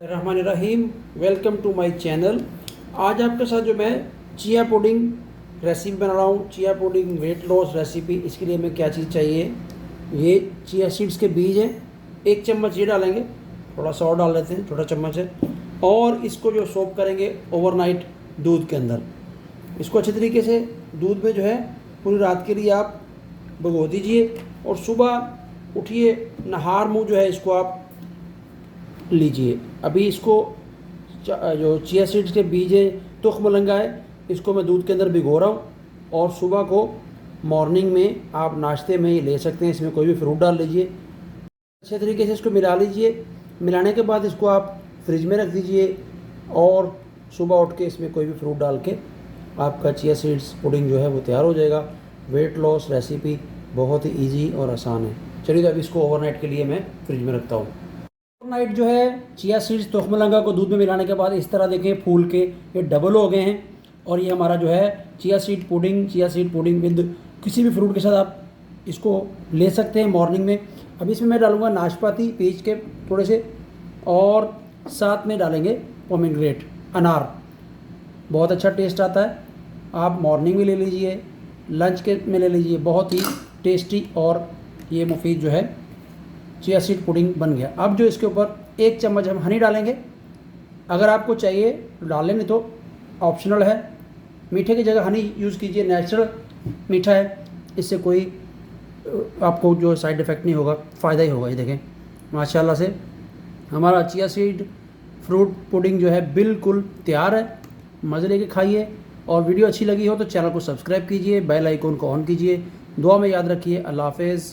Rahman Rahim, welcome to my channel. आज आपके साथ जो मैं चिया पुडिंग रेसिपी बना रहा हूँ, chia pudding weight loss recipe. इसके लिए हमें क्या चीज़ चाहिए, ये चिया सीड्स के बीज हैं, 1 चम्मच ये डालेंगे, थोड़ा सा और डाल लेते हैं, छोटा चम्मच है। और इसको जो सोक करेंगे ओवरनाइट दूध के अंदर। इसको अच्छे तरीके से दूध में जो है पूरी रात के लिए आप भिगो दीजिए और सुबह उठिए, नहार मुँह जो है इसको आप लीजिए। अभी इसको जो चिया सीड्स के बीज है, तुख मलंगा है, इसको मैं दूध के अंदर भिगो रहा हूँ और सुबह को मॉर्निंग में आप नाश्ते में ही ले सकते हैं। इसमें कोई भी फ्रूट डाल लीजिए, अच्छे तरीके से इसको मिला लीजिए। मिलाने के बाद इसको आप फ्रिज में रख दीजिए और सुबह उठ के इसमें कोई भी फ्रूट डाल के आपका चिया सीड्स पुडिंग जो है वो तैयार हो जाएगा। वेट लॉस रेसिपी बहुत ही ईजी और आसान है। चलिए तो अभी इसको ओवरनाइट के लिए मैं फ्रिज में रखता हूँ। ओवरनाइट जो है चिया सीड्स तोखमलंगा को दूध में मिलाने के बाद इस तरह देखें फूल के ये डबल हो गए हैं। और ये हमारा जो है चिया सीड पुडिंग विद किसी भी फ्रूट के साथ आप इसको ले सकते हैं मॉर्निंग में। अभी इसमें मैं डालूंगा नाशपाती पीस के थोड़े से, और साथ में डालेंगे पोमेग्रेनेट अनार। बहुत अच्छा टेस्ट आता है। आप मॉर्निंग में ले लीजिए, लंच के में ले लीजिए, बहुत ही टेस्टी और ये मुफीद जो है चिया सीड पुडिंग बन गया। अब जो इसके ऊपर 1 चम्मच हम हनी डालेंगे। अगर आपको चाहिए तो डाल लें, नहीं तो ऑप्शनल है। मीठे की जगह हनी यूज़ कीजिए, नेचुरल मीठा है, इससे कोई आपको जो साइड इफ़ेक्ट नहीं होगा, फ़ायदा ही होगा। ये देखें माशाल्लाह से हमारा चिया सीड फ्रूट पुडिंग जो है बिल्कुल तैयार है। मज़े लेके खाइए। और वीडियो अच्छी लगी हो तो चैनल को सब्सक्राइब कीजिए, बेल आइकन को ऑन कीजिए। दुआ में याद रखिए। अल्लाह हाफ़िज़।